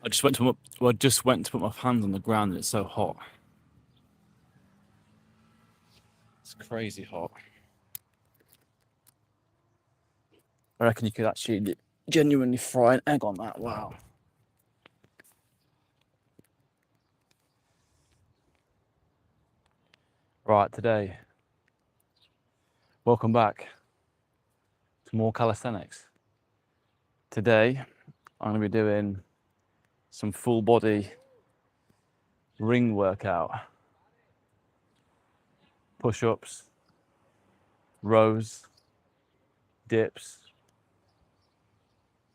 I just went to put my hands on the ground and it's so hot. It's crazy hot. I reckon you could actually genuinely fry an egg on that. Wow. Right, today, welcome back to more calisthenics. Today, I'm going to be doing some full body ring workout. Push-ups, rows, dips,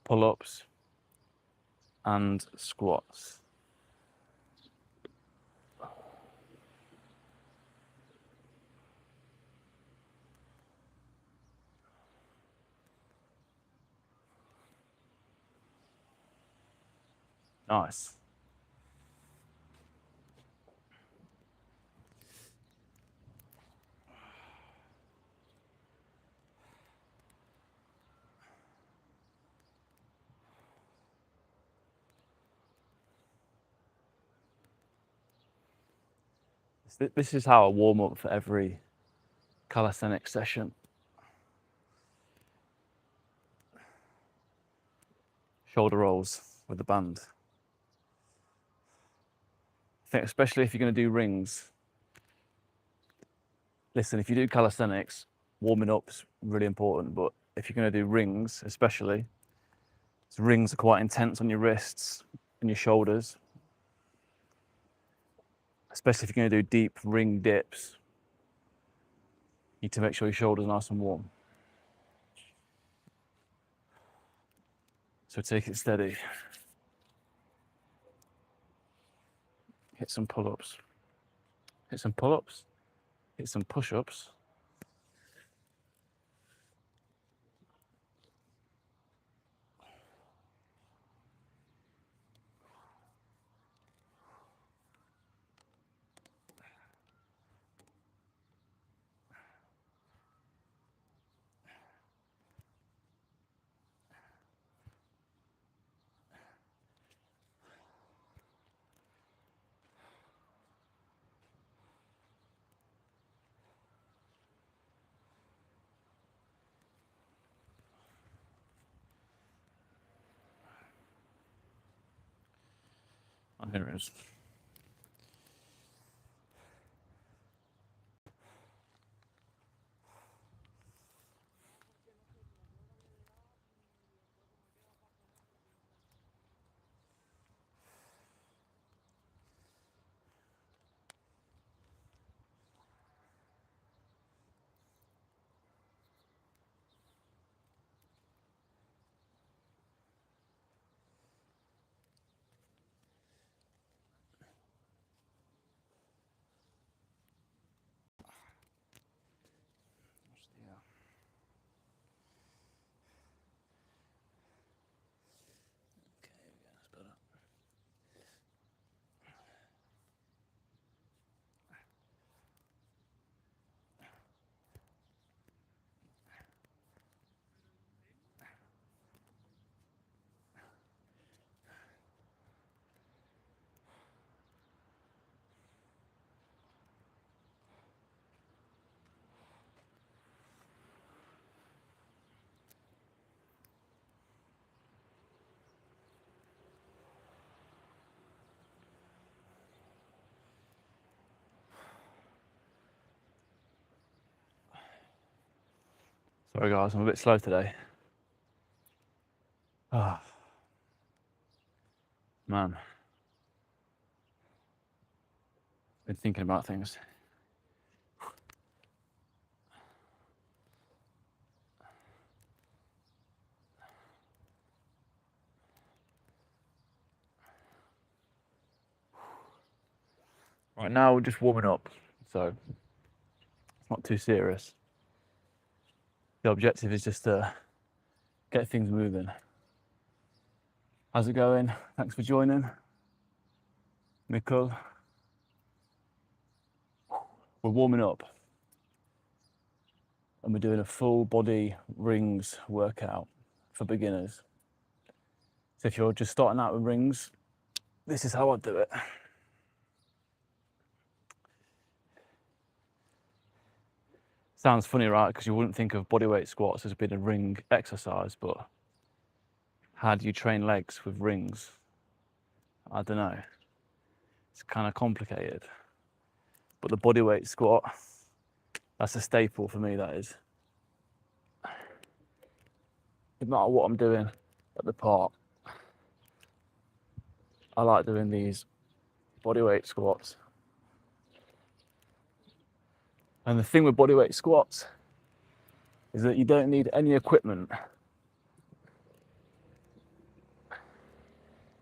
pull-ups, and squats. Nice. This is how I warm up for every calisthenics session. Shoulder rolls with the band. I think especially if you're going to do rings. Listen, if you do calisthenics, warming up's really important, but if you're going to do rings especially, rings are quite intense on your wrists and your shoulders. Especially if you're going to do deep ring dips. You need to make sure your shoulders are nice and warm. So take it steady. Hit some pull-ups. Hit some pull-ups. Hit some push-ups. Oh, here it is. Sorry guys, I'm a bit slow today. Ah, man. Been thinking about things. Right now we're just warming up, so it's not too serious. The objective is just to get things moving. How's it going? Thanks for joining. Mikkel. We're warming up and we're doing a full body rings workout for beginners. So if you're just starting out with rings, this is how I do it. Sounds funny, right? Because you wouldn't think of bodyweight squats as being a ring exercise, but how do you train legs with rings? I don't know. It's kind of complicated. But the bodyweight squat, that's a staple for me, that is. No matter what I'm doing at the park, I like doing these bodyweight squats. And the thing with bodyweight squats is that you don't need any equipment.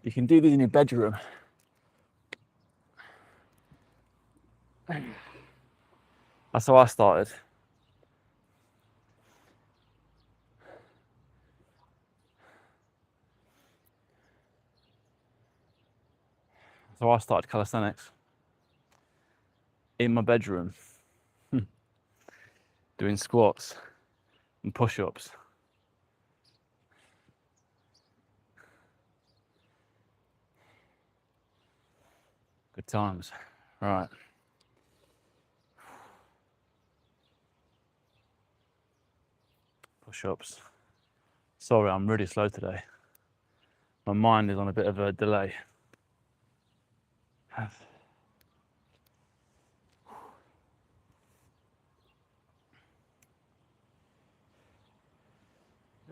You can do these in your bedroom. That's how I started. So I started calisthenics in my bedroom, doing squats and push-ups. Good times. Right. Push-ups. Sorry, I'm really slow today. My mind is on a bit of a delay.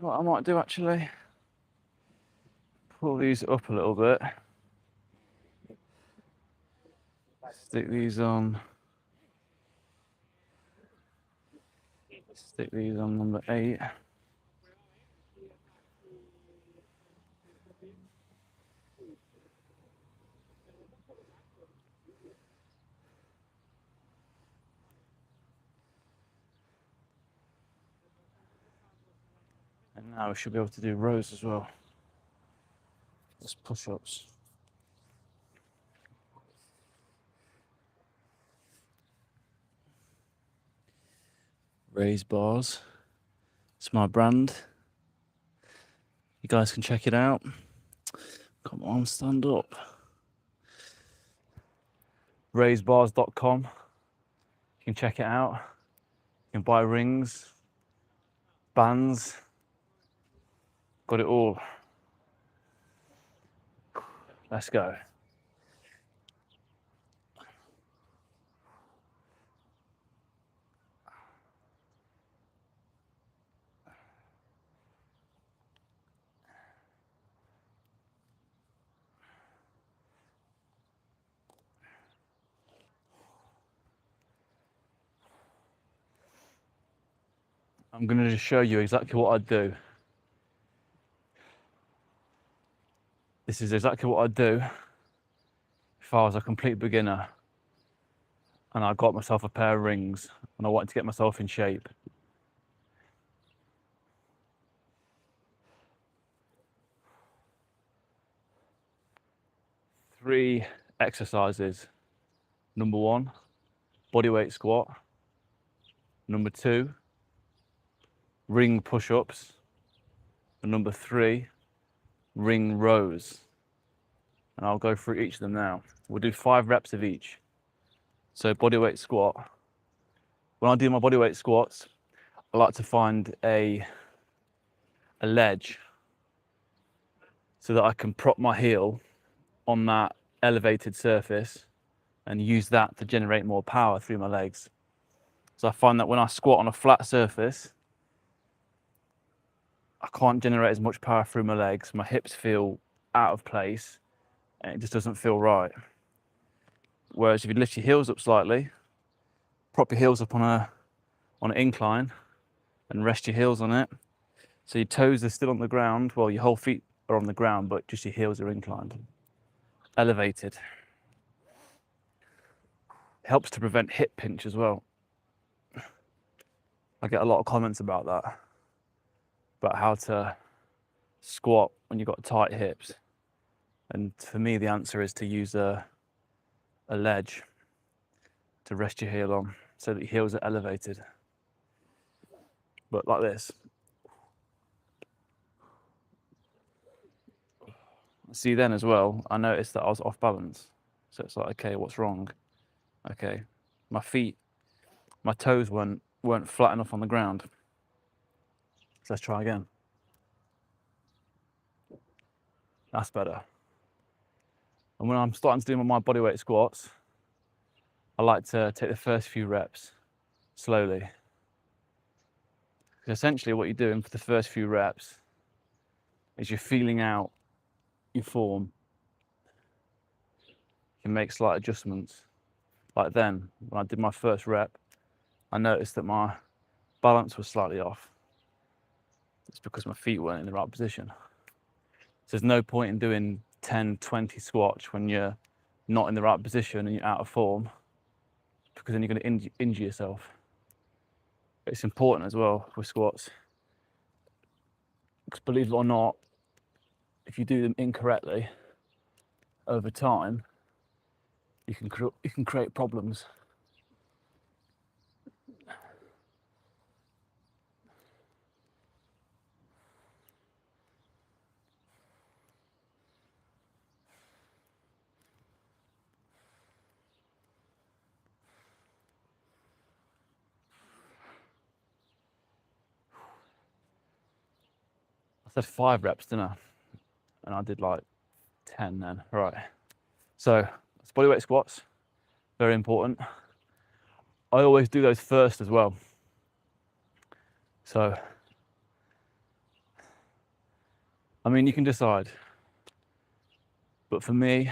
What I might do actually, pull these up a little bit. Stick these on. Stick these on number 8. And now we should be able to do rows as well. Just push-ups. Raise bars. It's my brand. You guys can check it out. Come on, stand up. Raisebars.com. You can check it out. You can buy rings, bands. Got it all. Let's go. I'm going to just show you exactly what I'd do. This is exactly what I'd do if I was a complete beginner and I got myself a pair of rings and I wanted to get myself in shape. Three exercises. Number 1, bodyweight squat. Number 2, ring push-ups. And number 3, ring rows. And I'll go through each of them now. We'll do 5 reps of each. So bodyweight squat. When I do my bodyweight squats, I like to find a ledge so that I can prop my heel on that elevated surface and use that to generate more power through my legs. So I find that when I squat on a flat surface, I can't generate as much power through my legs. My hips feel out of place and it just doesn't feel right. Whereas if you lift your heels up slightly, prop your heels up on an incline and rest your heels on it. So your toes are still on the ground. Well, your whole feet are on the ground, but just your heels are inclined, elevated. It helps to prevent hip pinch as well. I get a lot of comments about that, about how to squat when you've got tight hips. And for me, the answer is to use a ledge to rest your heel on so that your heels are elevated. But like this. See, then as well, I noticed that I was off balance. So it's like, okay, what's wrong? Okay, my feet, my toes weren't flat enough on the ground. So let's try again. That's better. And when I'm starting to do my bodyweight squats, I like to take the first few reps slowly. Because essentially what you're doing for the first few reps is you're feeling out your form. You can make slight adjustments. Like then, when I did my first rep, I noticed that my balance was slightly off. It's because my feet weren't in the right position. So there's no point in doing 10, 20 squats when you're not in the right position and you're out of form, because then you're going to injure yourself. It's important as well with squats, because believe it or not, if you do them incorrectly over time, you can create problems. I said 5 reps, didn't I? And I did like 10 then. Right. So it's bodyweight squats, very important. I always do those first as well. So, I mean, you can decide. But for me,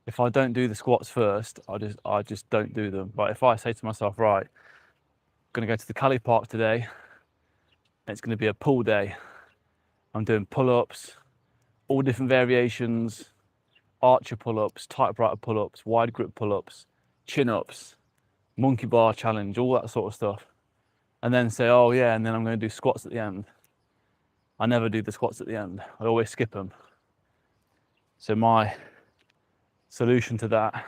if I don't do the squats first, I just don't do them. But if I say to myself, right, I'm gonna go to the Cali Park today, and it's gonna be a pull day. I'm doing pull-ups, all different variations, archer pull-ups, typewriter pull-ups, wide grip pull-ups, chin-ups, monkey bar challenge, all that sort of stuff. And then say, oh yeah, and then I'm gonna do squats at the end. I never do the squats at the end. I always skip them. So my solution to that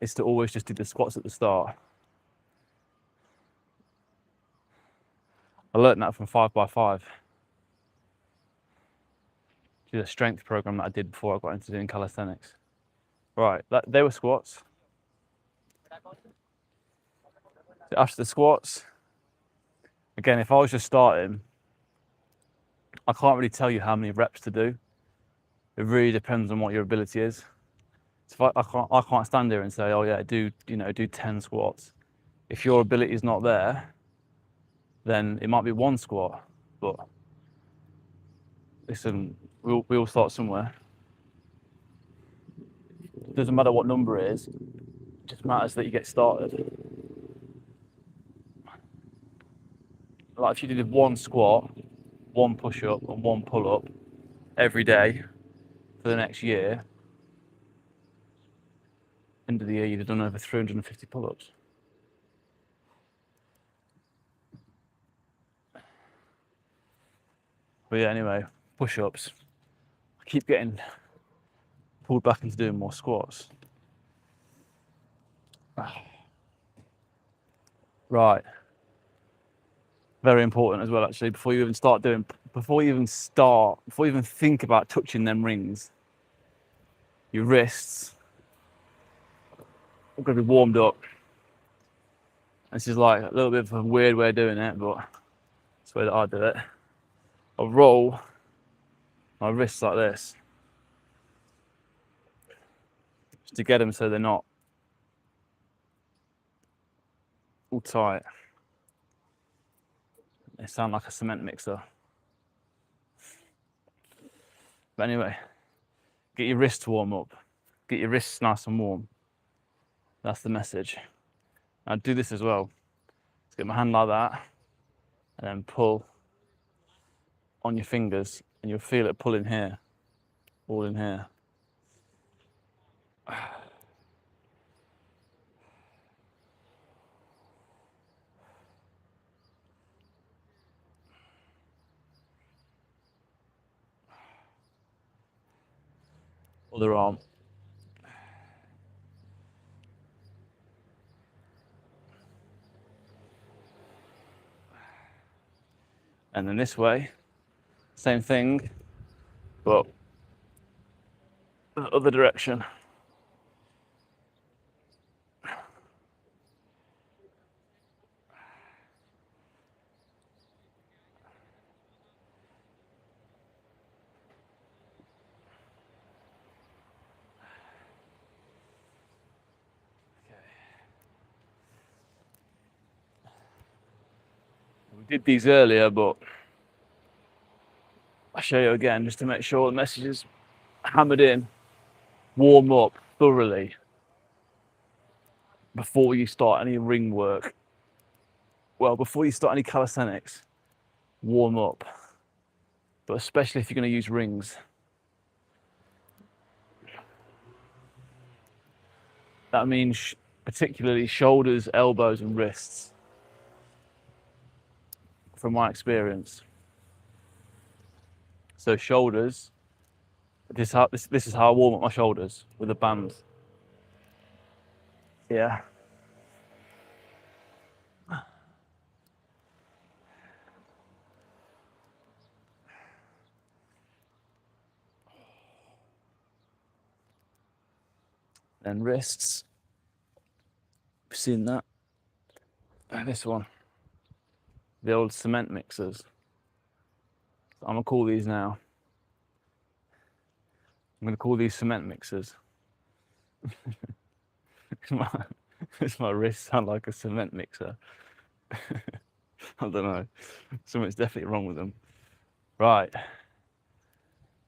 is to always just do the squats at the start. I learned that from 5x5. Which is a strength program that I did before I got into doing calisthenics. Right, they were squats. So after the squats, again, if I was just starting, I can't really tell you how many reps to do. It really depends on what your ability is. So if I can't stand here and say, oh yeah, do 10 squats. If your ability is not there, then it might be 1 squat. But listen, we all start somewhere. It doesn't matter what number it is, it just matters that you get started. Like if you did 1 squat, 1 push-up and 1 pull-up every day for the next year, end of the year you'd have done over 350 pull-ups. But yeah, anyway, push-ups. I keep getting pulled back into doing more squats. Right. Very important as well, actually, before you even think about touching them rings, your wrists are going to be warmed up. This is like a little bit of a weird way of doing it, but it's the way that I do it. I'll roll my wrists like this, just to get them so they're not all tight. They sound like a cement mixer. But anyway, get your wrists warm up. Get your wrists nice and warm. That's the message. I'll do this as well. Let's get my hand like that, and then pull on your fingers, and you'll feel it pulling here, all in here. Other arm. And then this way, same thing, but the other direction. We did these earlier, but I'll show you again just to make sure the message is hammered in. Warm up thoroughly before you start any ring work. Well, before you start any calisthenics, warm up. But especially if you're going to use rings. That means particularly shoulders, elbows, and wrists, from my experience. So shoulders, this is how I warm up my shoulders, with a band. Yeah. Then wrists. You've seen that. And this one. The old cement mixers. I'm gonna call these now. I'm gonna call these cement mixers. Does my wrist sound like a cement mixer? I don't know. Something's definitely wrong with them. Right.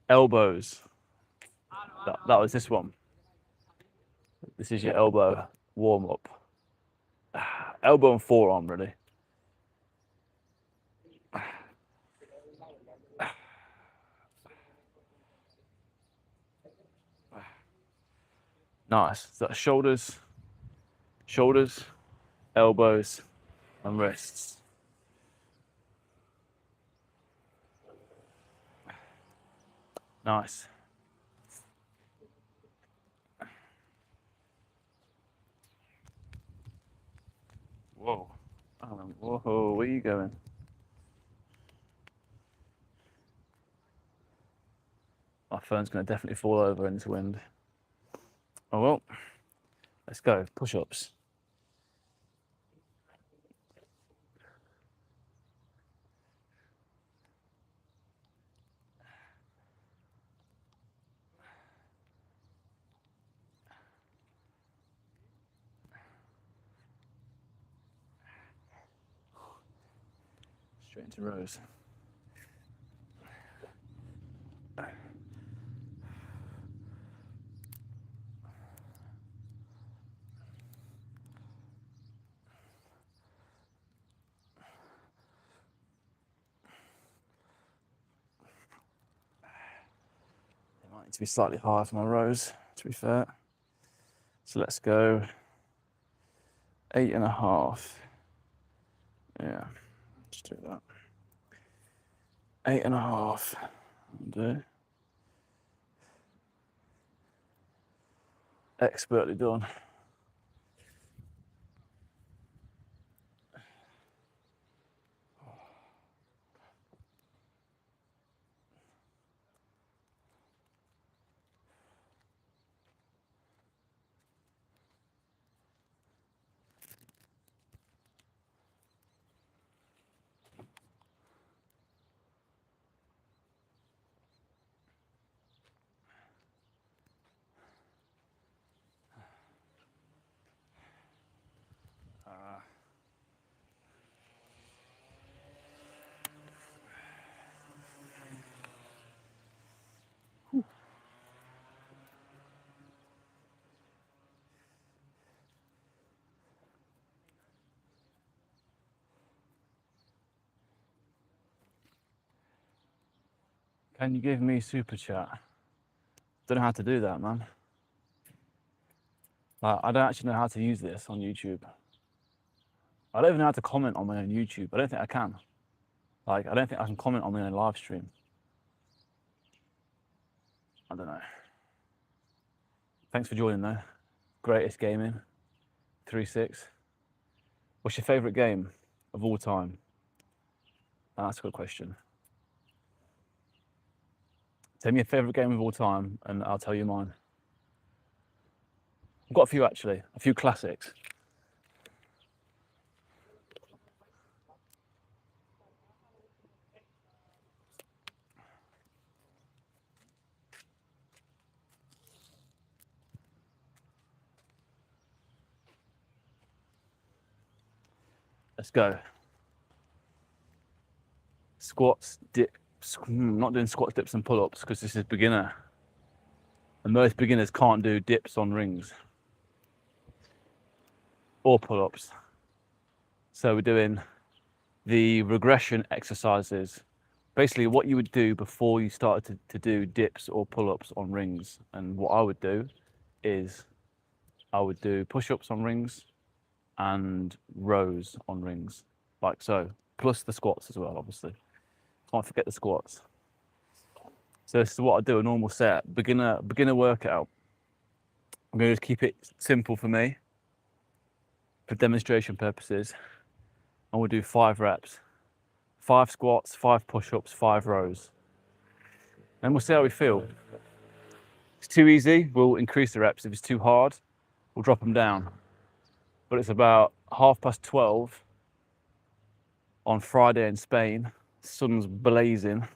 Elbows. That was this one. This is your elbow warm up. Elbow and forearm, really. Nice. So that's shoulders, elbows, and wrists. Nice. Whoa. Whoa, where are you going? My phone's going to definitely fall over in this wind. Oh well. Let's go. Push-ups. Straight into rows. It might need to be slightly higher for my rows, to be fair. So let's go 8.5. Yeah, let's do that. 8.5. Do. Expertly done. Can you give me super chat? Don't know how to do that, man. I don't actually know how to use this on YouTube. I don't even know how to comment on my own YouTube. I don't think I can. I don't think I can comment on my own live stream. I don't know. Thanks for joining though. Greatest gaming. 3-6. What's your favourite game of all time? Oh, that's a good question. Tell me your favourite game of all time and I'll tell you mine. I've got a few actually, a few classics. Let's go. Squats, dips. Not doing squats, dips and pull-ups because this is beginner. And most beginners can't do dips on rings or pull-ups. So we're doing the regression exercises. Basically what you would do before you started to do dips or pull-ups on rings. And what I would do is I would do push-ups on rings and rows on rings, like so, plus the squats as well, obviously. Can't forget the squats. So this is what I do, a normal set, beginner workout. I'm going to just keep it simple for me, for demonstration purposes. And we'll do 5 reps, 5 squats, 5 push-ups, 5 rows. And we'll see how we feel. If it's too easy, we'll increase the reps. If it's too hard, we'll drop them down. But it's about 12:30 on Friday in Spain. The sun's blazing.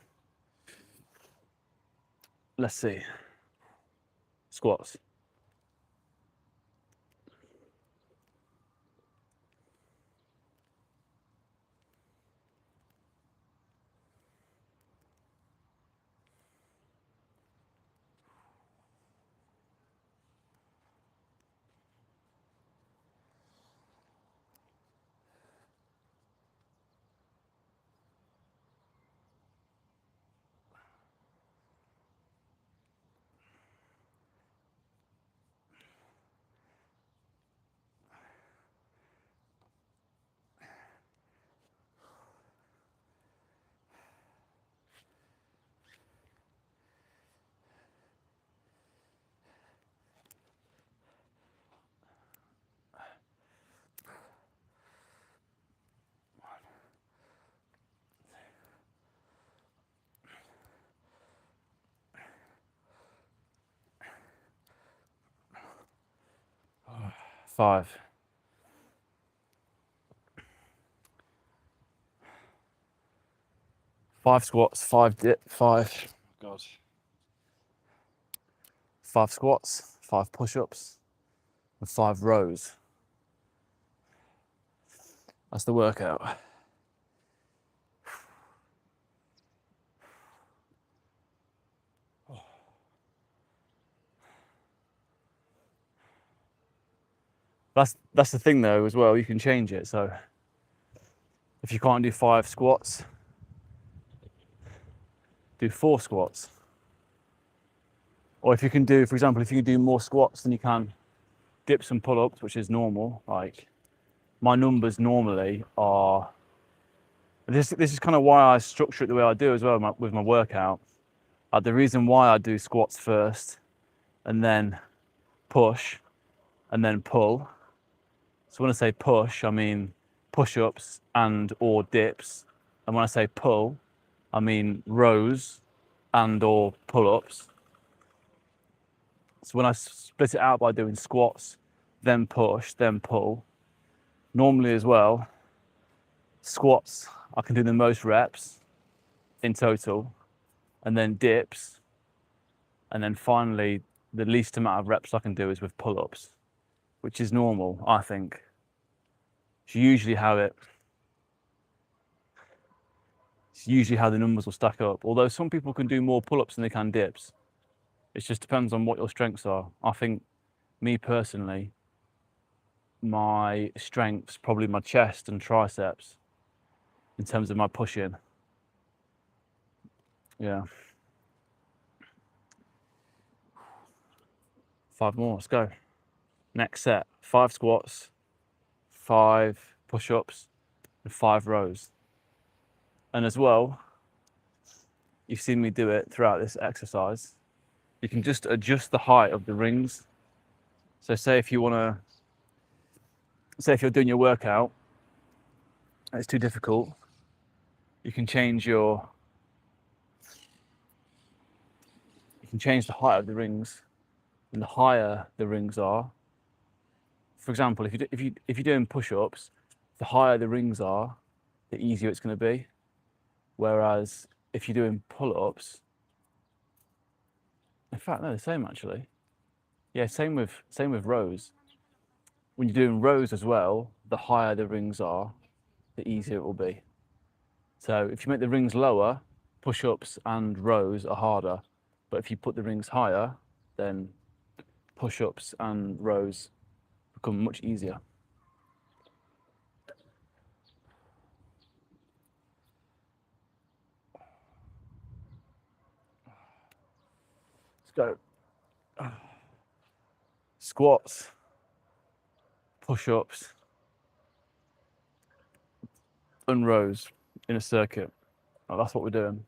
Let's see. Squats. Five. Five squats, 5 dip, 5. God. 5 squats, 5 push-ups, and 5 rows. That's the workout. That's the thing though as well, you can change it. So if you can't do 5 squats, do 4 squats. Or if you can do, for example, if you can do more squats than you can dips and pull-ups, which is normal, like my numbers normally are, this is kind of why I structure it the way I do as well with my workout. The reason why I do squats first and then push and then pull. So when I say push, I mean push-ups and or dips. And when I say pull, I mean rows and or pull-ups. So when I split it out by doing squats, then push, then pull, normally as well, squats, I can do the most reps in total, and then dips, and then finally, the least amount of reps I can do is with pull-ups, which is normal, I think. It's usually how the numbers will stack up. Although some people can do more pull-ups than they can dips. It just depends on what your strengths are. I think, me personally, my strengths, probably my chest and triceps in terms of my pushing. Yeah. 5 more, let's go. Next set, 5 squats, 5 push-ups, and 5 rows. And as well, you've seen me do it throughout this exercise. You can just adjust the height of the rings. So say if you're doing your workout, and it's too difficult, you can change your can change the height of the rings, and the higher the rings are. For example, if you're doing push-ups, the higher the rings are, the easier it's going to be. Whereas if you're doing pull-ups, in fact, no, the same actually. Yeah, same with rows. When you're doing rows as well, the higher the rings are, the easier it will be. So if you make the rings lower, push-ups and rows are harder. But if you put the rings higher, then push-ups and rows become much easier. Let's go. Squats, push-ups, and rows in a circuit. Oh, that's what we're doing.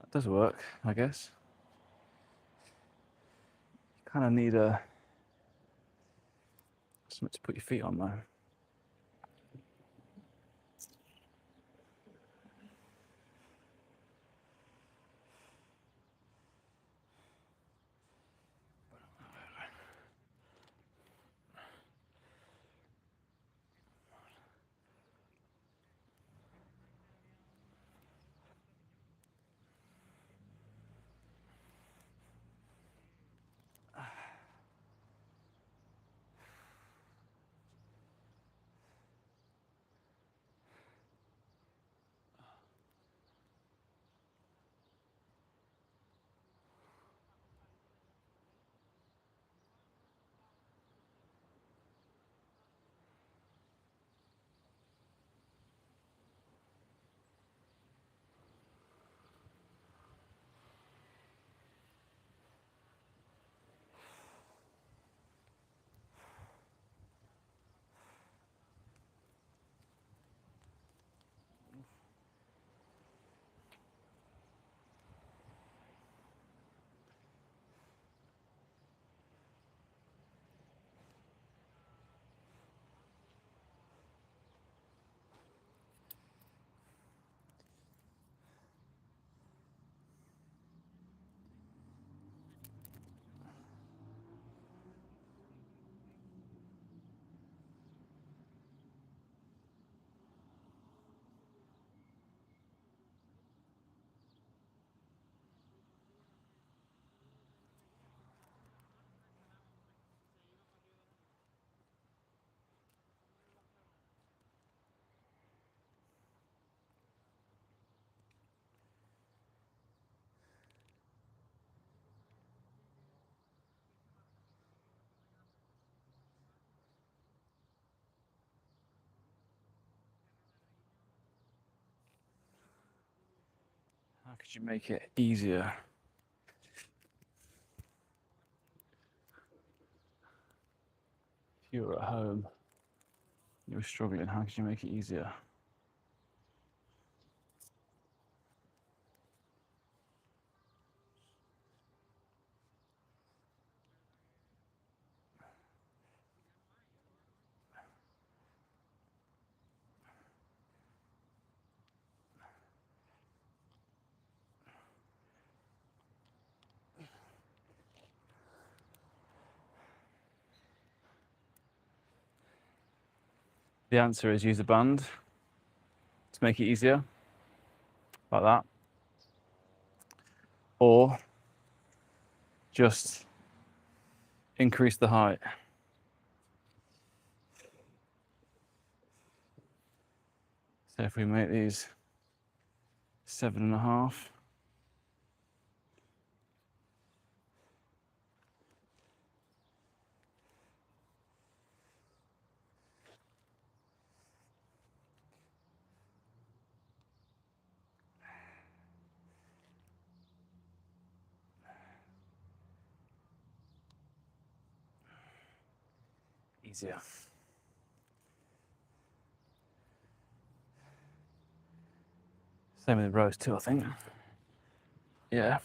That does work, I guess. Kind of need a Something to put your feet on though. How could you make it easier? If you were at home, you were struggling, how could you make it easier? The answer is use a band to make it easier, like that. Or just increase the height. So if we make these 7.5, easier. Same with the rows too, I think. Yeah.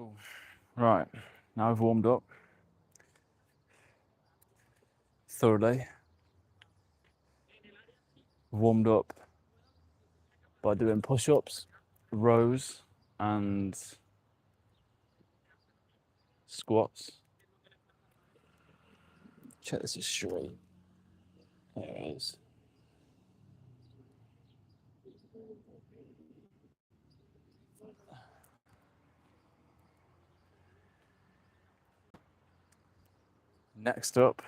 Cool. Right, now I've warmed up thoroughly. Warmed up by doing push-ups, rows, and squats. Check this is straight. There it is. Next up,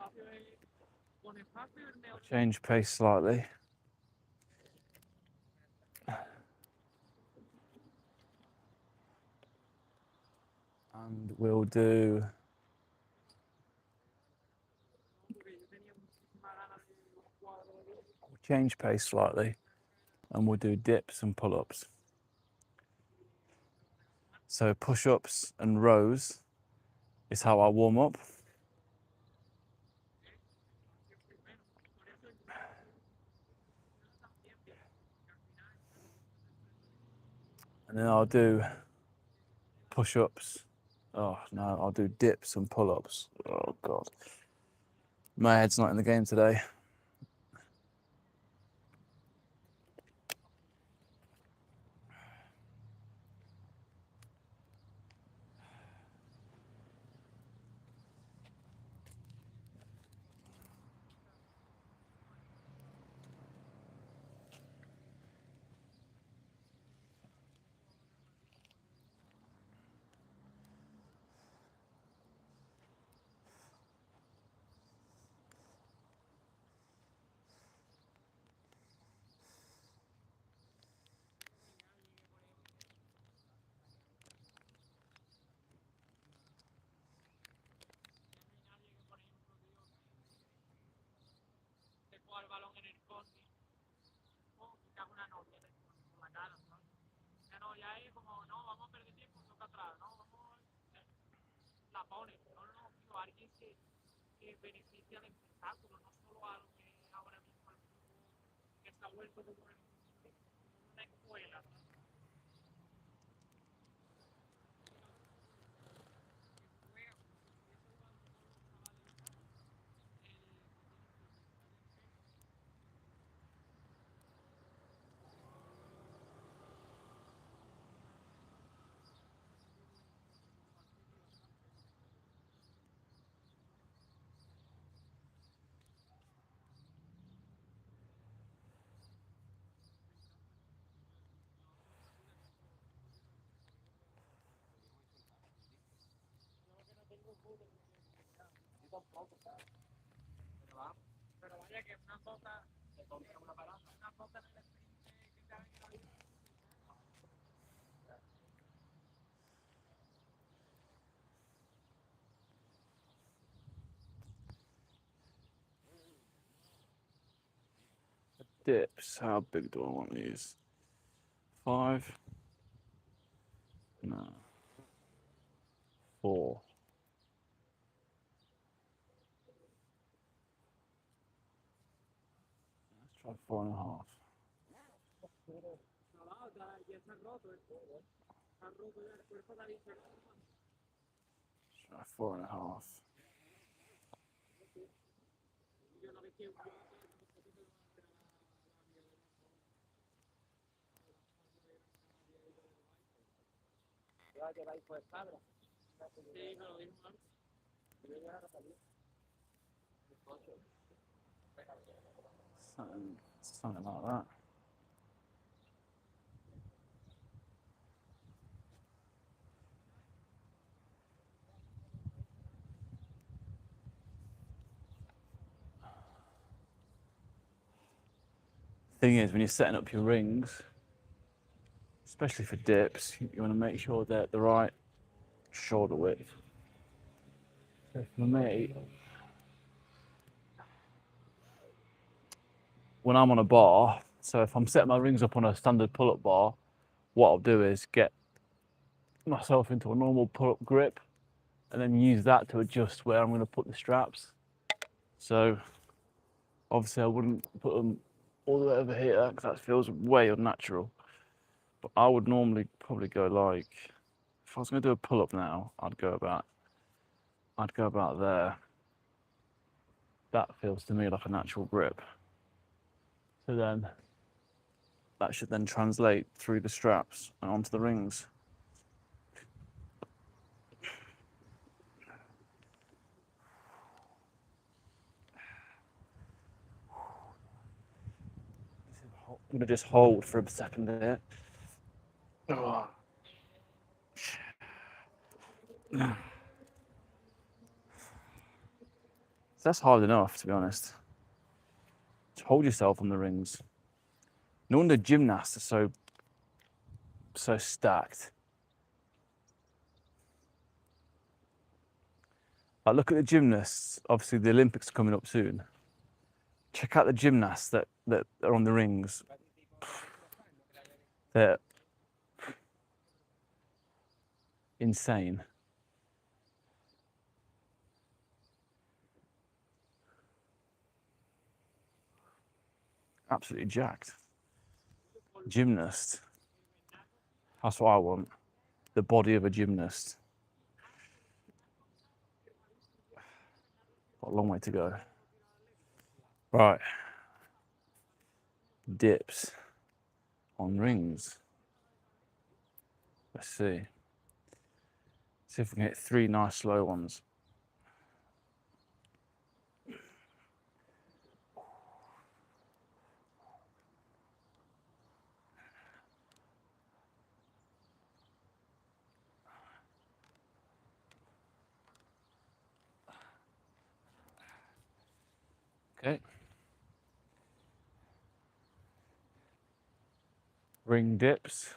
I'll change pace slightly. And we'll do change pace slightly, and we'll do dips and pull-ups. So push-ups and rows is how I warm up. And then I'll do push-ups. Oh no, I'll do dips and pull-ups. Oh God. My head's not in the game today. Dips, how big do I want these? 5? No. 4. Let's try 4.5. Try 4.5. Something like that. Thing is, when you're setting up your rings, especially for dips, you want to make sure they're the right shoulder width. So for me, when I'm on a bar, so if I'm setting my rings up on a standard pull-up bar, what I'll do is get myself into a normal pull-up grip and then use that to adjust where I'm going to put the straps. So obviously I wouldn't put them all the way over here because that feels way unnatural. But I would normally probably go like, if I was going to do a pull-up now, I'd go about there. That feels to me like a natural grip. So then that should then translate through the straps and onto the rings. I'm going to just hold for a second there. Oh. So that's hard enough, to be honest. Just hold yourself on the rings. No wonder gymnasts are so stacked. Like, look at the gymnasts. Obviously, the Olympics are coming up soon. Check out the gymnasts that are on the rings. They're insane. Absolutely jacked. Gymnast. That's what I want. The body of a gymnast. Got a long way to go. Right. Dips on rings. Let's see. See if we can hit 3 nice slow ones. Okay. Ring dips.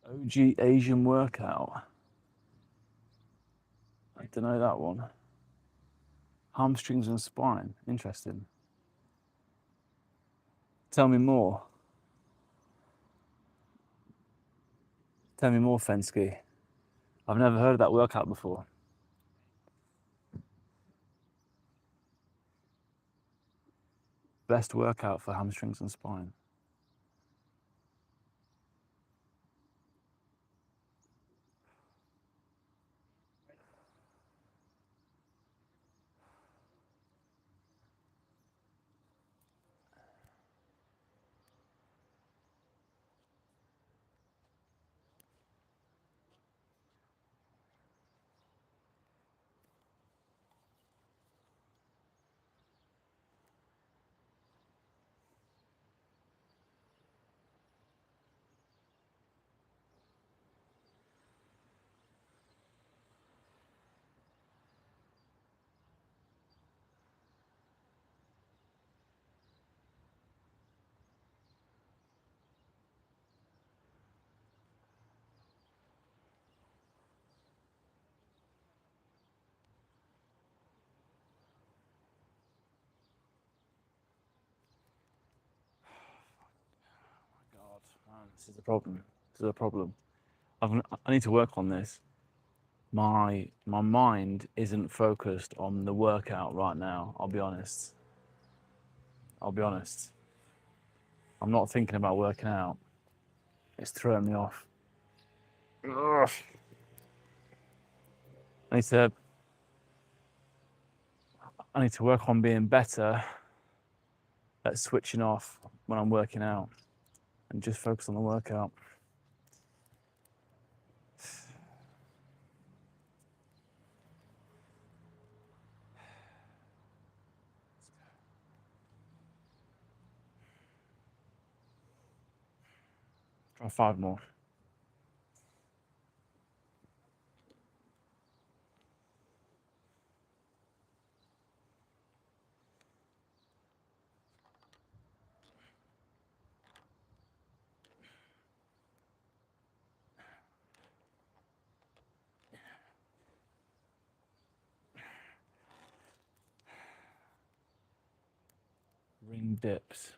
OG Asian workout. I don't know that one. Hamstrings and spine. Interesting. Tell me more. Tell me more, Fensky. I've never heard of that workout before. Best workout for hamstrings and spine. God, man, this is a problem. This is a problem. I need to work on this. My mind isn't focused on the workout right now. I'll be honest. I'm not thinking about working out. It's throwing me off. Ugh. I need to work on being better at switching off when I'm working out and just focus on the workout. Try 5 more. Ring dips.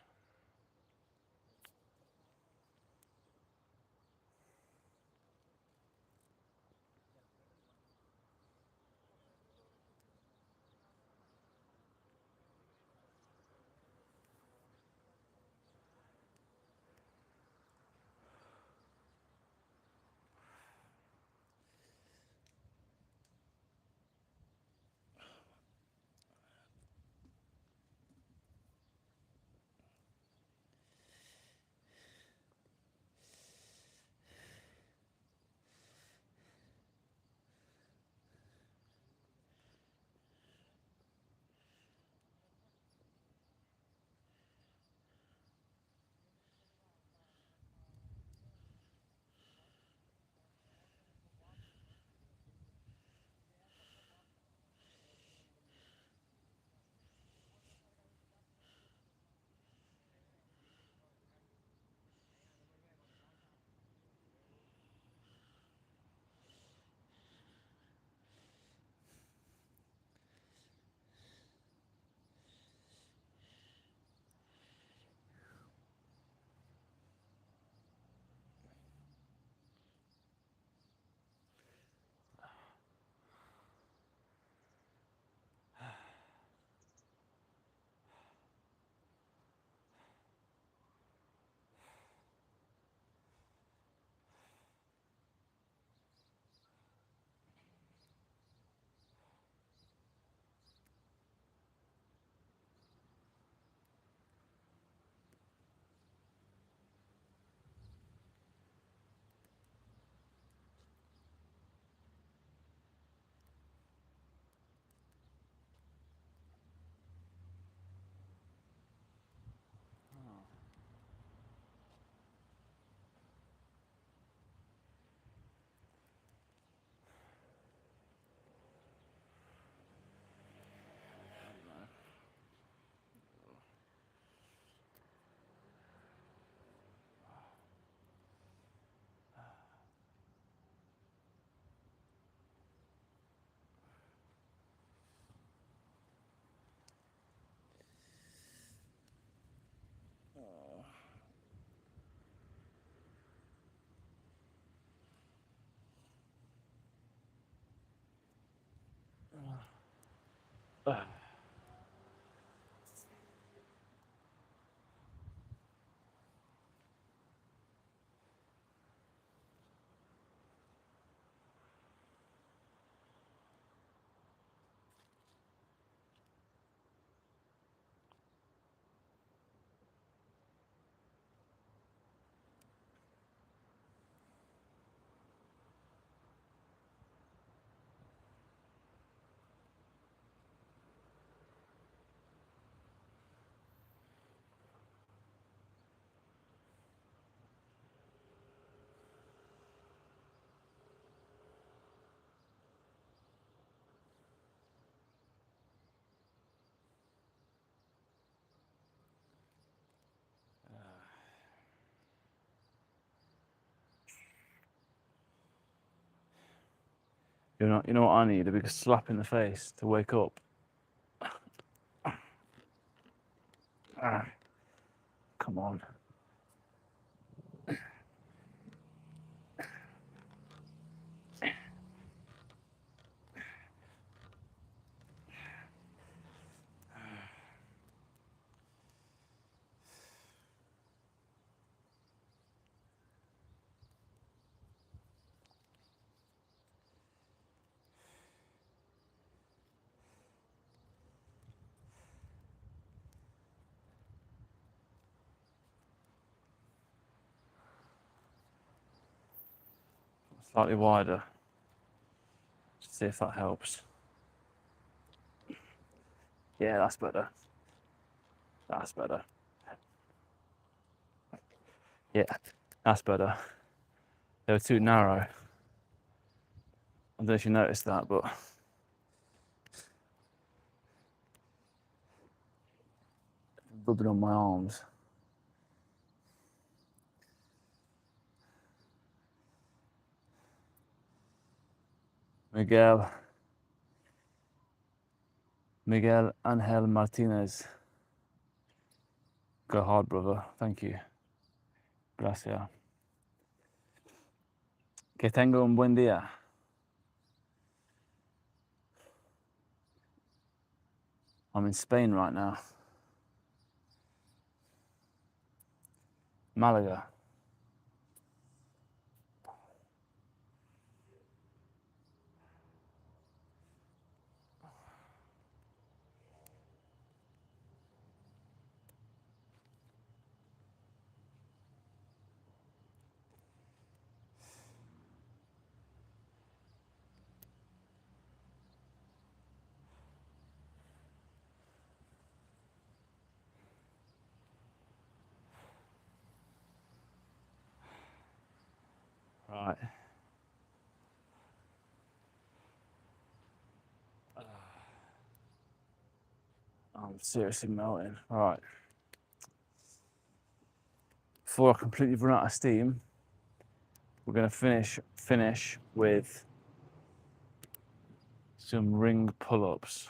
You know what I need? A big slap in the face to wake up. Come on. Slightly wider. See if that helps. Yeah, that's better. That's better. Yeah, that's better. They were too narrow. I don't know if you noticed that, but rubbing on my arms. Miguel Angel Martinez. Go hard, brother. Thank you. Gracias. Que tenga un buen día. I'm in Spain right now. Malaga. Right. I'm seriously melting. All right. Before I completely run out of steam, we're gonna finish with some ring pull-ups.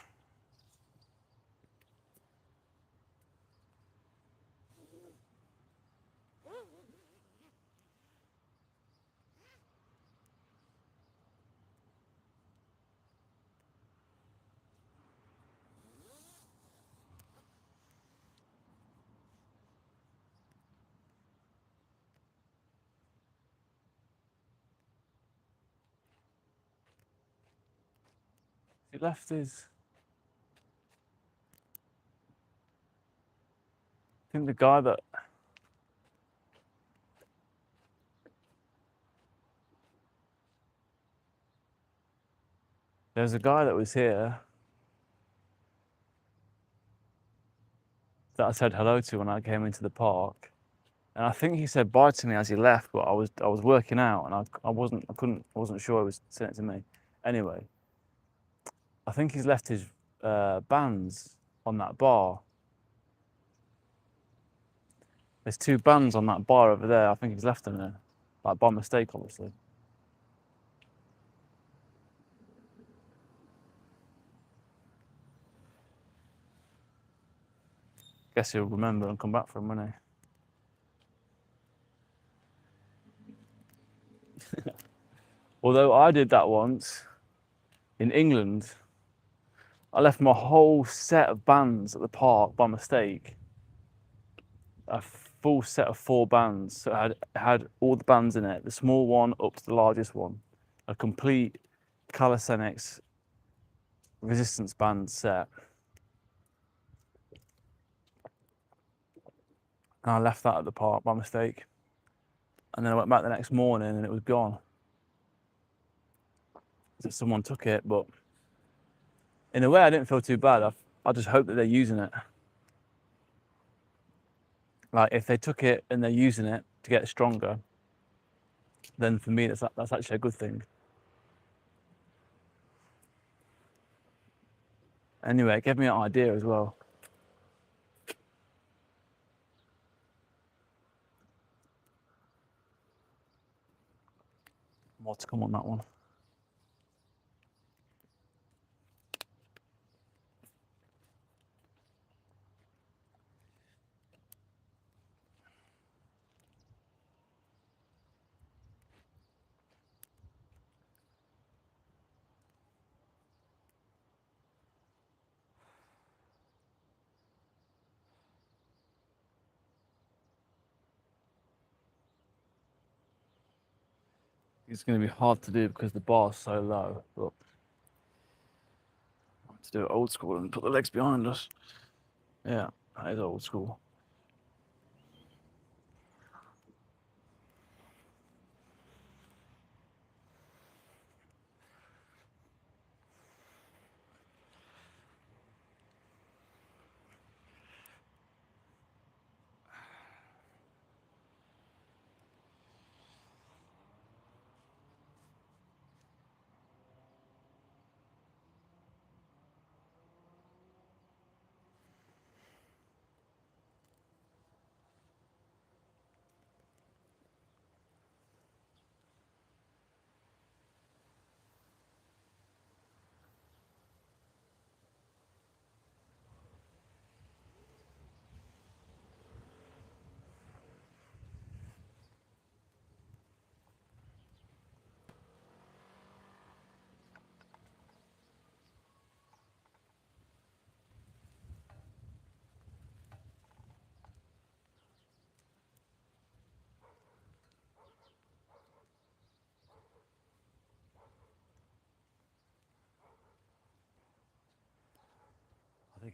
He left his. I think the guy that. There's a guy that was here that I said hello to when I came into the park, and I think he said bye to me as he left. But I was working out, and I wasn't sure he was saying it to me. Anyway, I think he's left his bands on that bar. There's 2 bands on that bar over there. I think he's left them there, like by mistake, obviously. Guess he'll remember and come back for him, won't he? Although I did that once in England. I left my whole set of bands at the park by mistake. A full set of 4 bands. So it had all the bands in it, the small one up to the largest one. A complete Calisthenics resistance band set. And I left that at the park by mistake. And then I went back the next morning and it was gone. So someone took it, but in a way I didn't feel too bad. I just hope that they're using it. Like if they took it and they're using it to get stronger, then for me that's actually a good thing. Anyway, it gave me an idea as well. More to come on that one. It's going to be hard to do because the bar's so low, but I have to do it old school and put the legs behind us. Yeah, that is old school.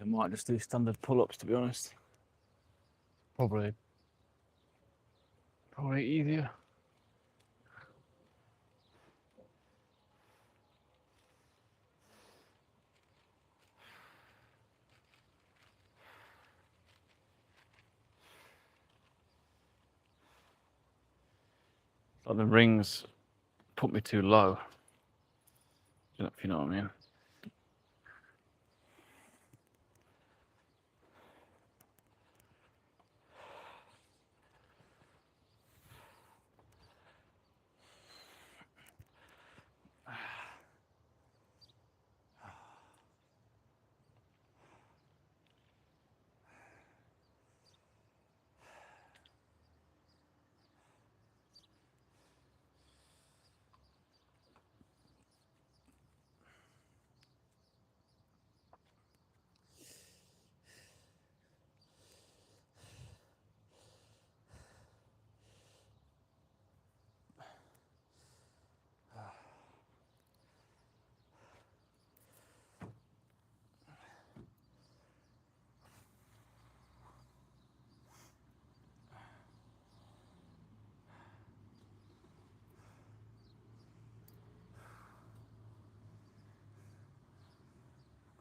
I might just do standard pull-ups, to be honest. Probably easier. Like the rings put me too low. If you know what I mean.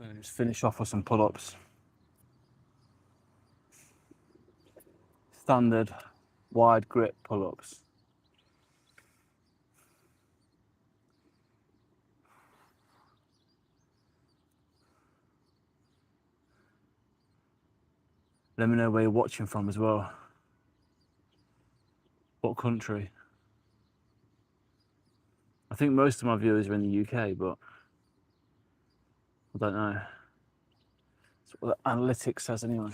I'm going to just finish off with some pull-ups. Standard wide grip pull-ups. Let me know where you're watching from as well. What country? I think most of my viewers are in the UK, but I don't know. That's what the analytics says anyway.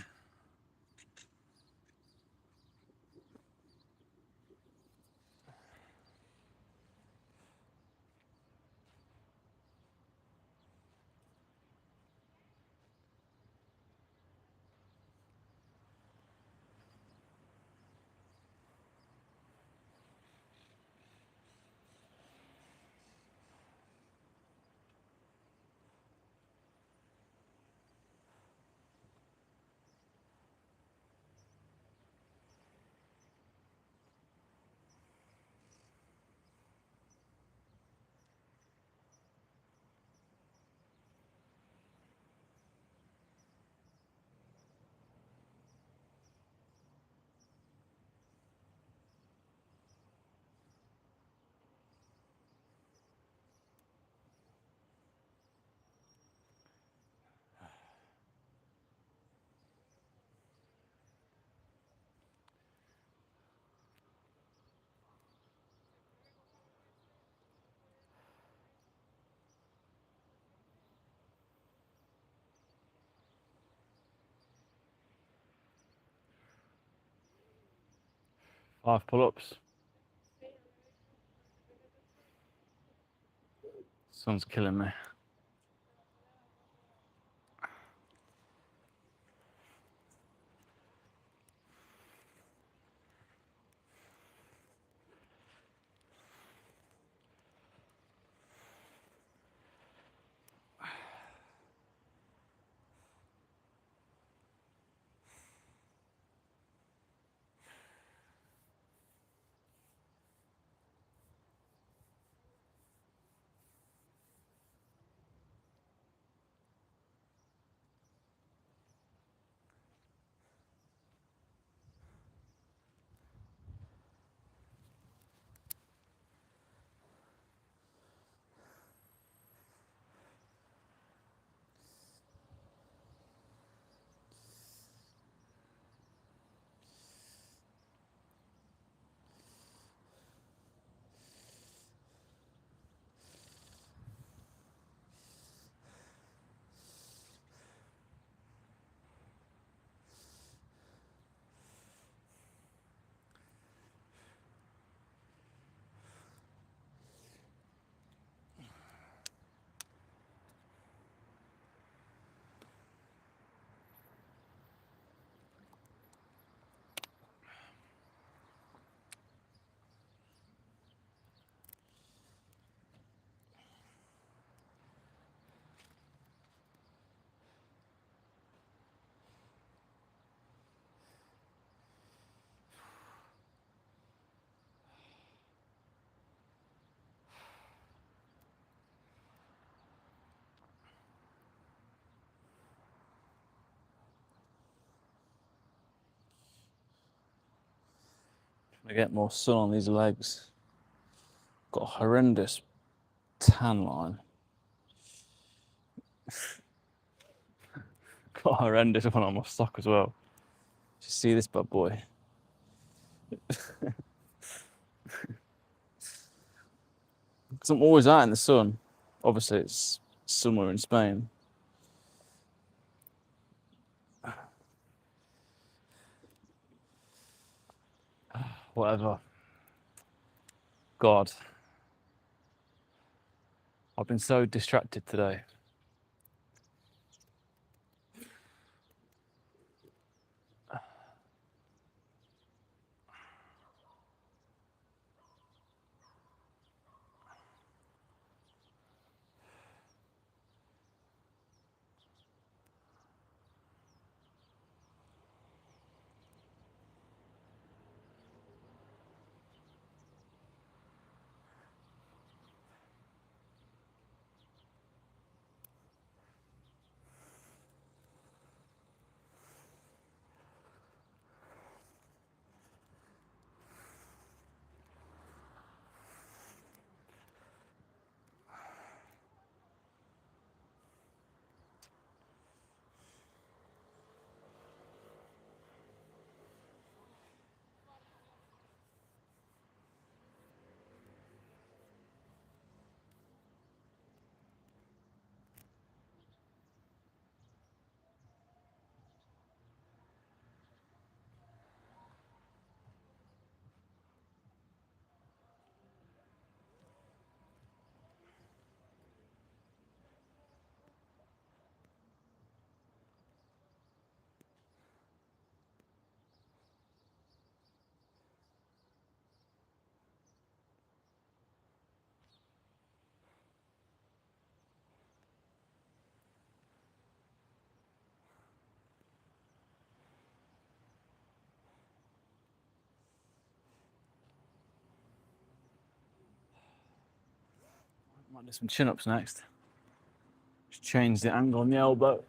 Five pull-ups. Sun's killing me. I get more sun on these legs. Got a horrendous tan line. Got a horrendous one on my sock as well. You see this bad boy? Because I'm always out in the sun. Obviously, it's somewhere in Spain. Whatever. God. I've been so distracted today. Might do some chin-ups next. Just change the angle on the elbow.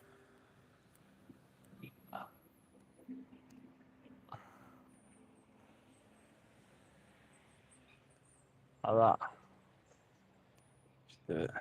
Like that. Just do it.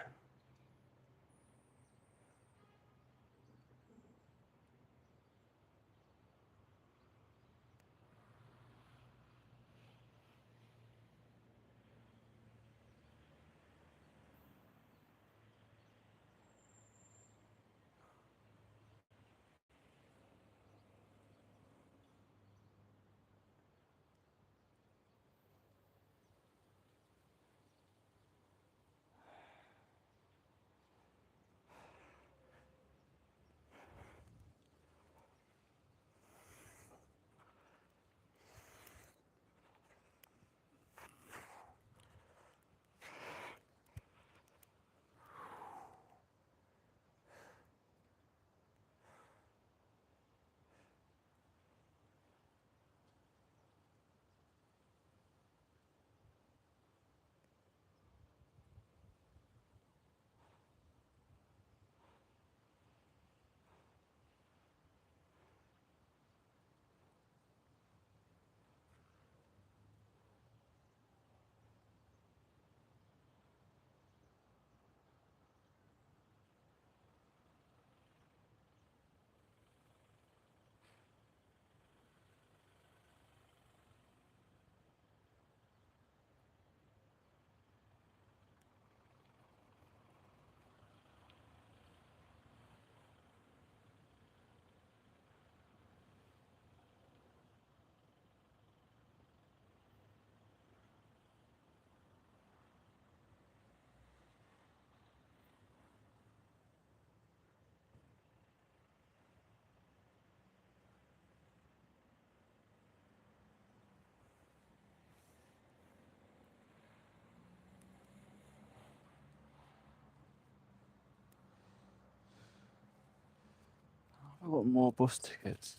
I've got more bus tickets.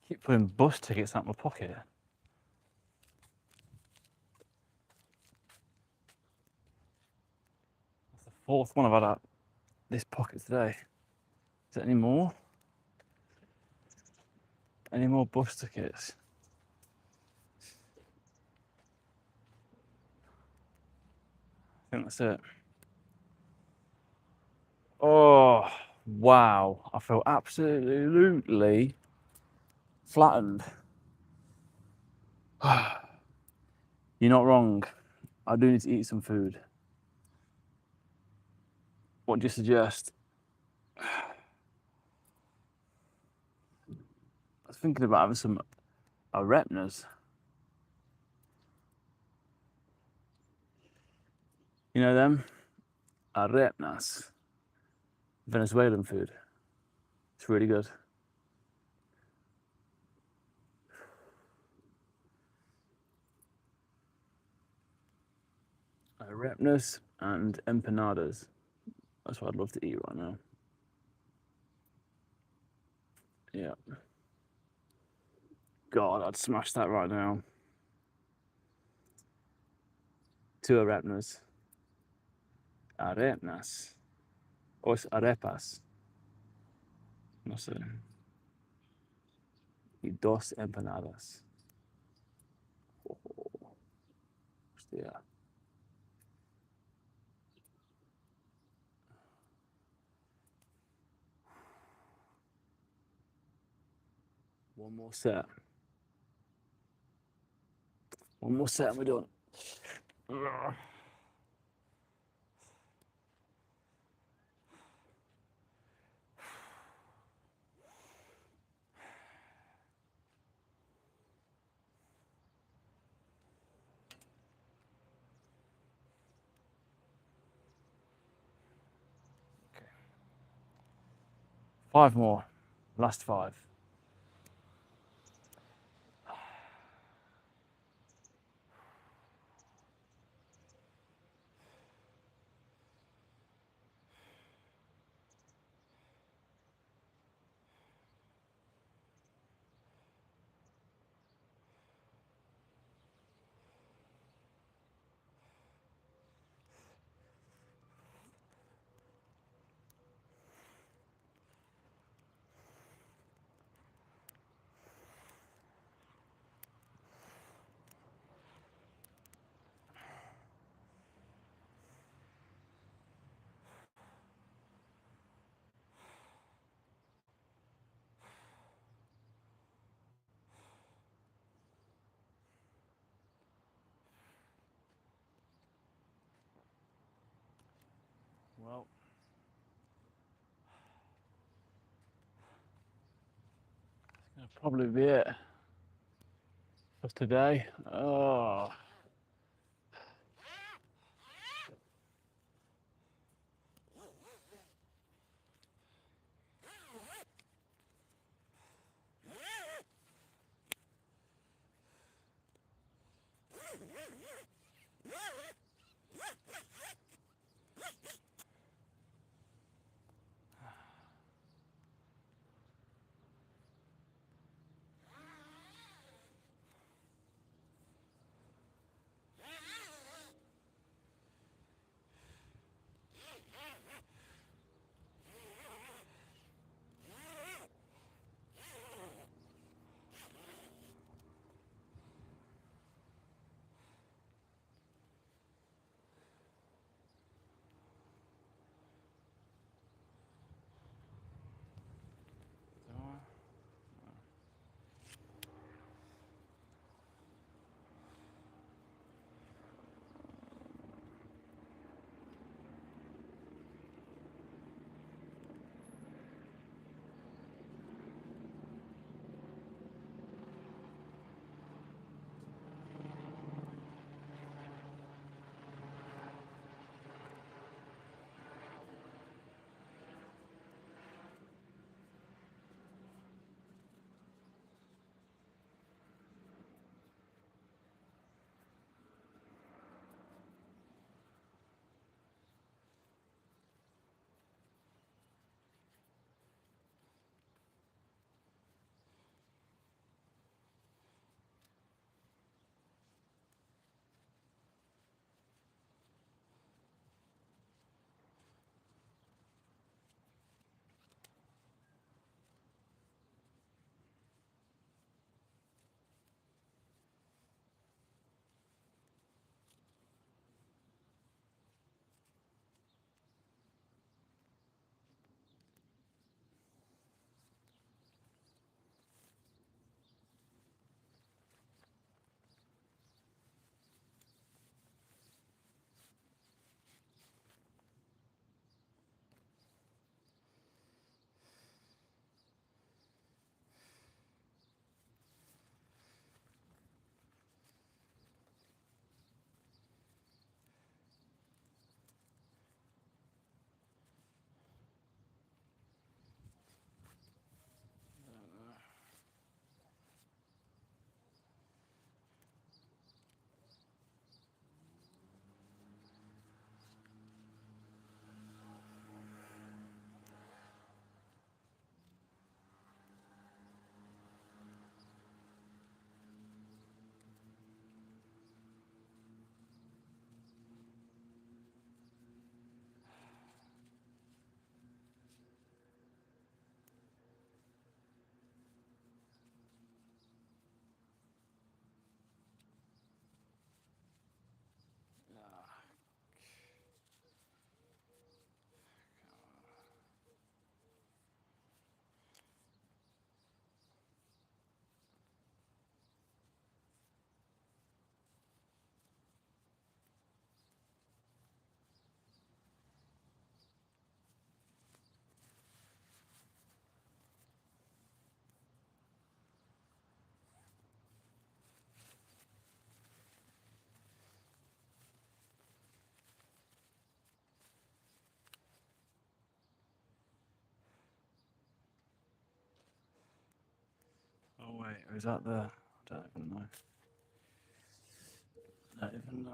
Keep putting bus tickets out my pocket. That's the fourth one I've had out this pocket today. Is there any more? Any more bus tickets? I think that's it. Oh, wow. I feel absolutely flattened. You're not wrong. I do need to eat some food. What do you suggest? I was thinking about having some arepas. You know them? Arepas. Venezuelan food. It's really good. Arepas and empanadas. That's what I'd love to eat right now. Yeah. God, I'd smash that right now. 2 arepas. Arepas. Or it's arepas. No sé. Y 2 empanadas. Oh, hostia. One more set. One more set and we're done. Okay. 5 more. Last 5. Well, that's gonna probably be it for today. Oh. Wait, is that the? I don't even know. I don't even know.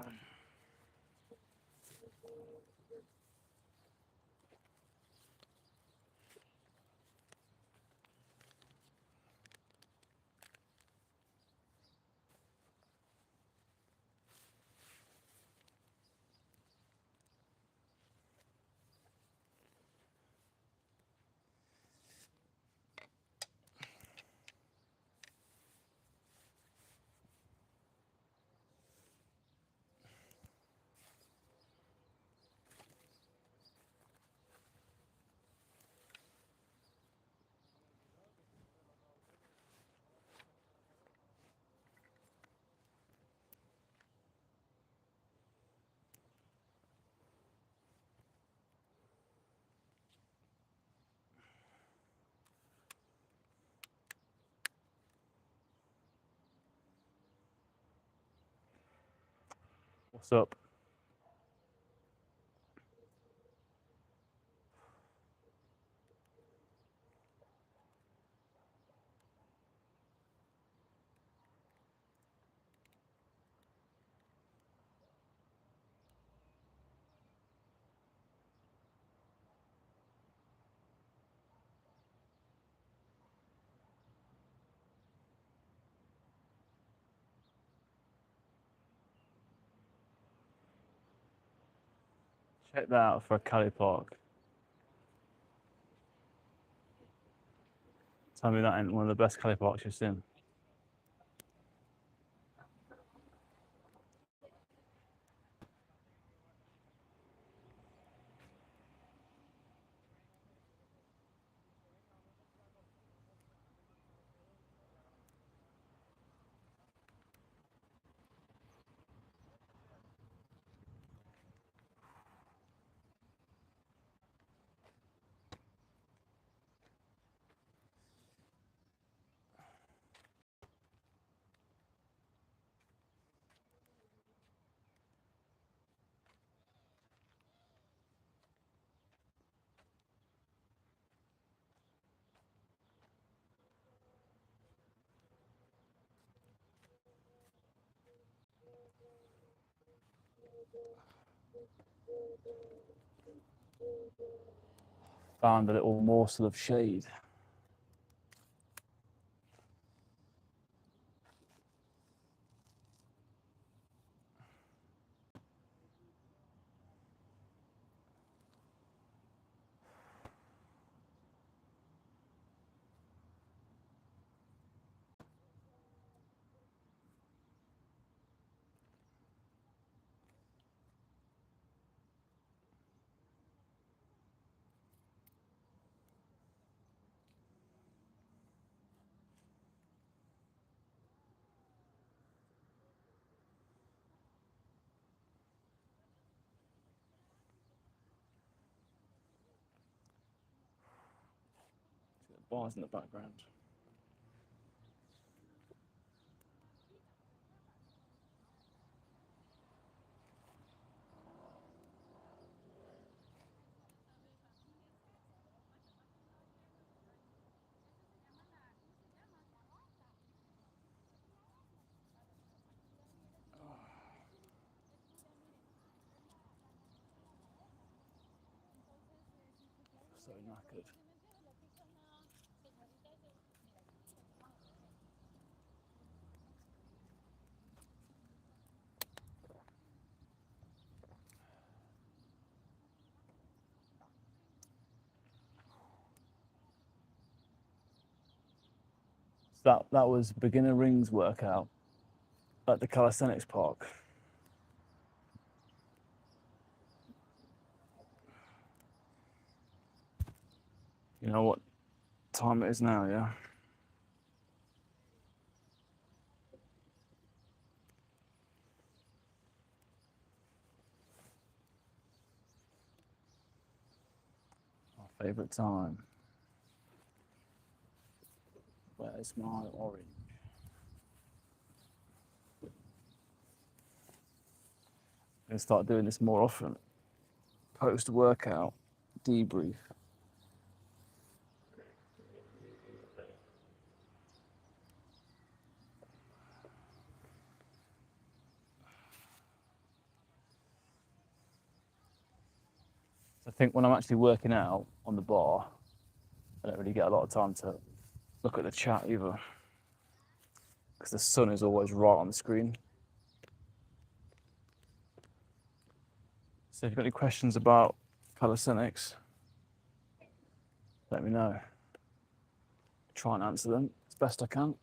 What's up? Check that out for a Cali Park. Tell me that ain't one of the best Cali Parks you've seen. Found a little morsel of shade. Bars in the background. So knackered. That was beginner rings workout at the Calisthenics Park. You know what time it is now, yeah? My favorite time. Where's my orange? I'm gonna start doing this more often. Post-workout debrief. think when I'm actually working out on the bar, I don't really get a lot of time to look at the chat either, because the sun is always right on the screen. So if you've got any questions about calisthenics, let me know. Try and answer them as best I can.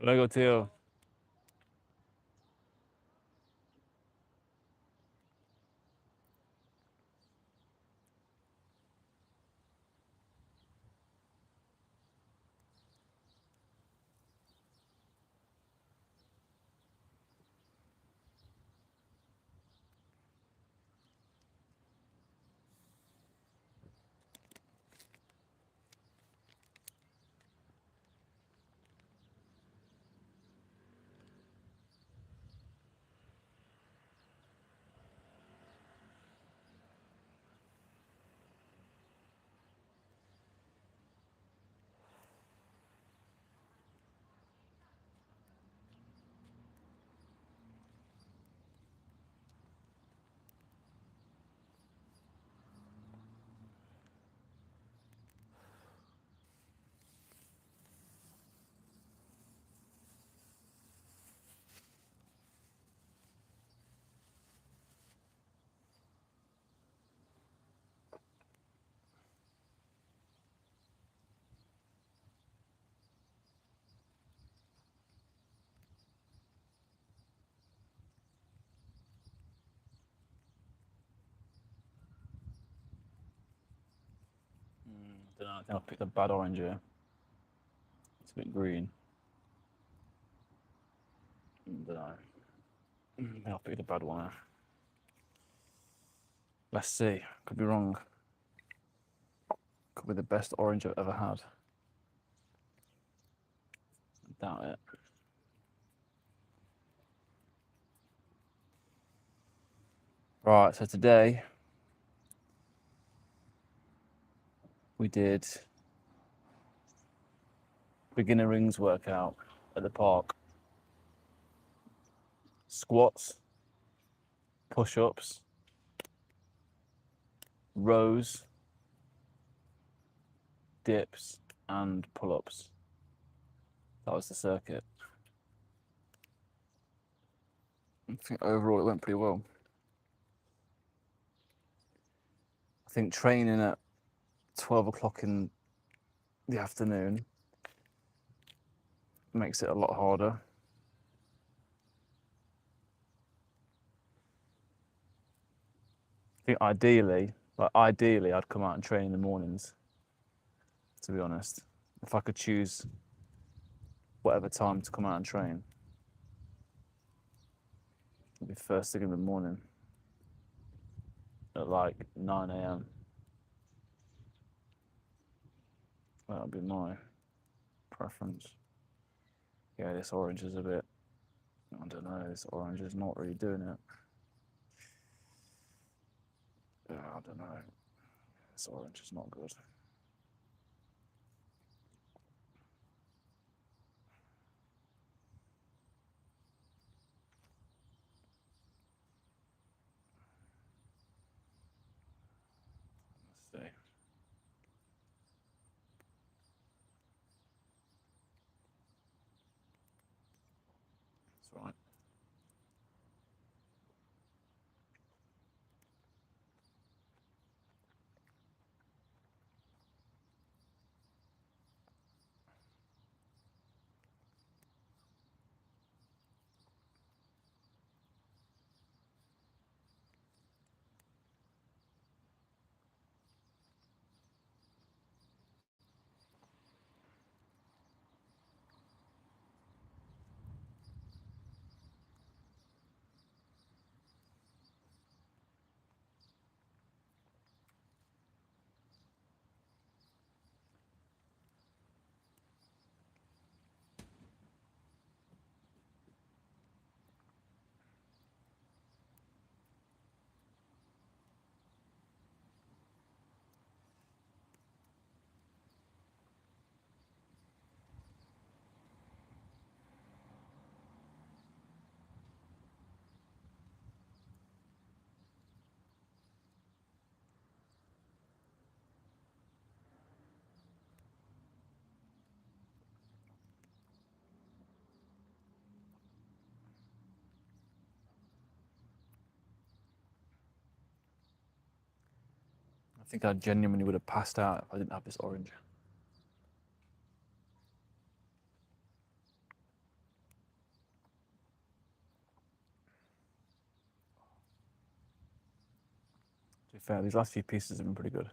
Luego, tío. Don't know, I think I picked a bad orange here. It's a bit green. Don't know. I think I picked a bad one here. Let's see. Could be wrong. Could be the best orange I've ever had. I doubt it. Right, so today we did beginner rings workout at the park. Squats, push-ups, rows, dips, and pull-ups. That was the circuit. I think overall it went pretty well. I think training at 12 o'clock in the afternoon makes it a lot harder. I think ideally I'd come out and train in the mornings, to be honest. If I could choose whatever time to come out and train, it'd be first thing in the morning at like 9 a.m. That would be my preference. Yeah, this orange is a bit, I don't know, this orange is not really doing it. I don't know. This orange is not good. Let's see. That's right. think I genuinely would have passed out if I didn't have this orange. To be fair, these last few pieces have been pretty good.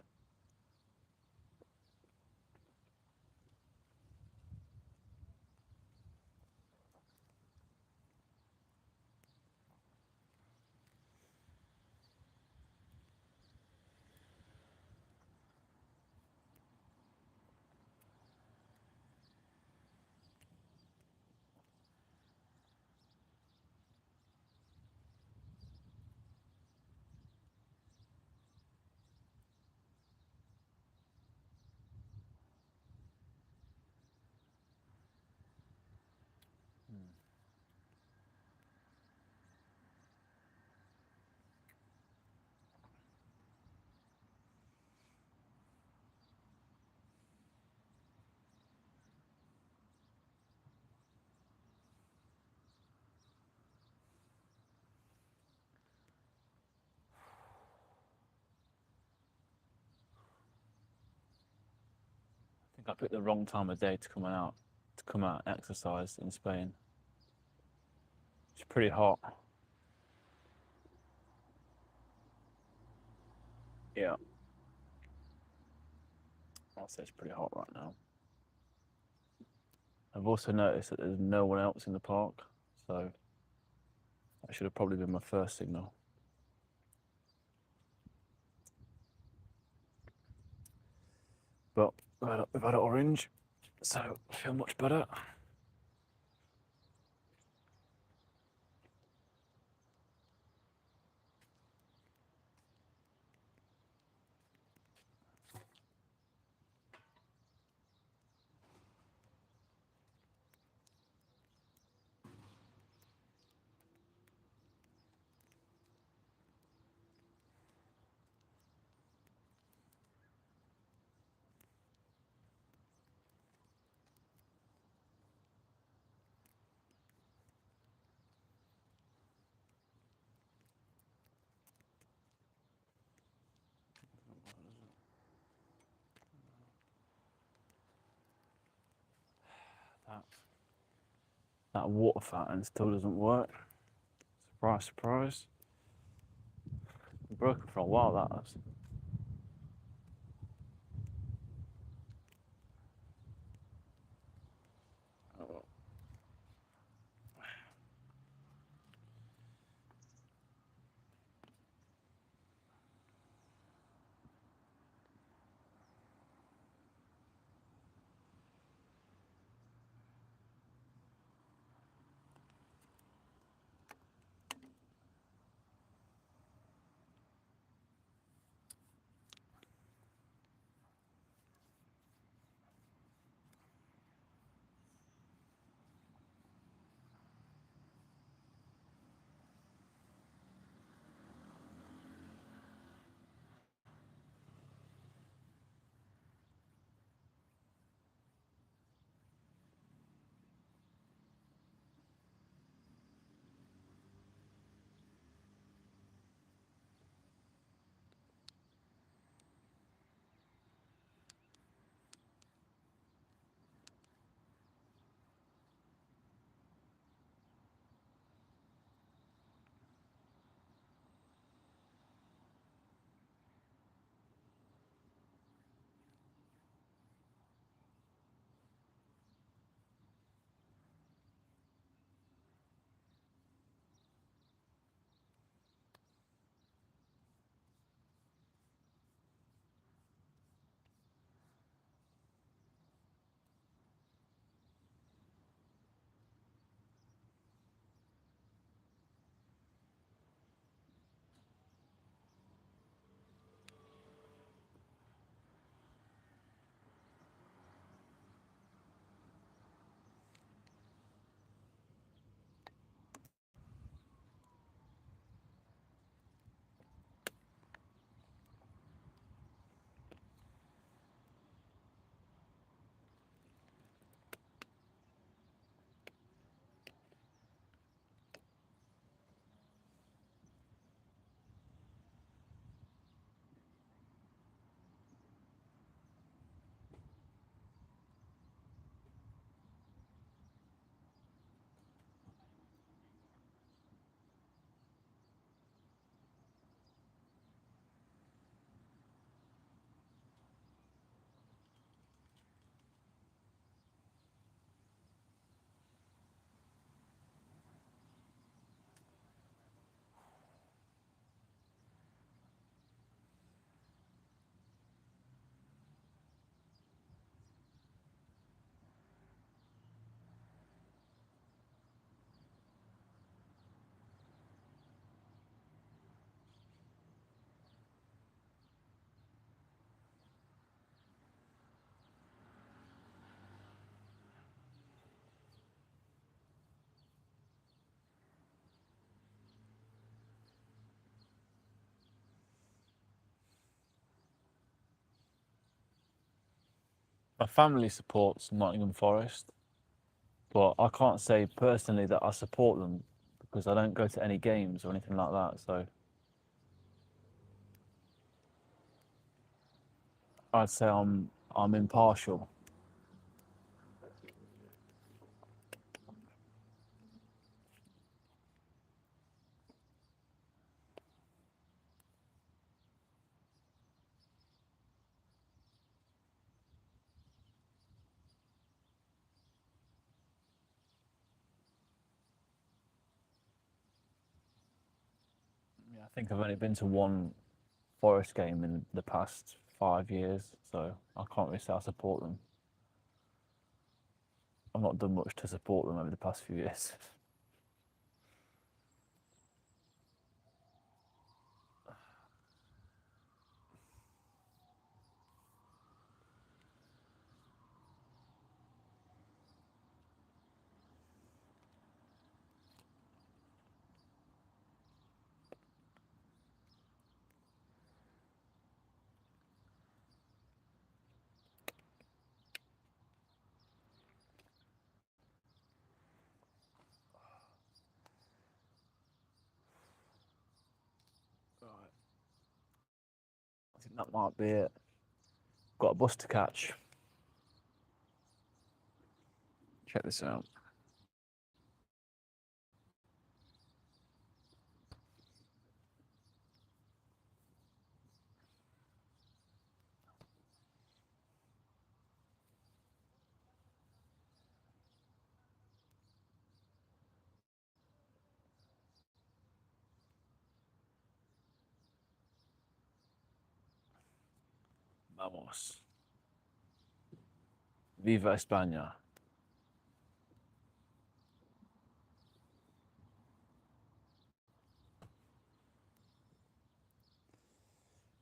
I think I picked the wrong time of day to come out and exercise in Spain. It's pretty hot. Yeah. I'll say it's pretty hot right now. I've also noticed that there's no one else in the park, so that should have probably been my first signal. But we've had an orange, so I feel much better. That water fountain still doesn't work. Surprise, surprise. Been broken for a while, that has. Oh. My family supports Nottingham Forest, but I can't say personally that I support them because I don't go to any games or anything like that. So I'd say I'm impartial. Yeah, I think I've only been to one Forest game in the past 5 years, so I can't really say I support them. I've not done much to support them over the past few years. Right. I think that might be it. Got a bus to catch. Check this out. Vamos. Viva España.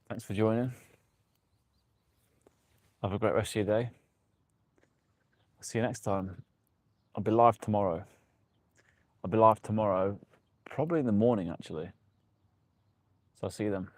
Thanks for joining. Have a great rest of your day. I'll see you next time. I'll be live tomorrow. Probably in the morning actually. So I'll see you then.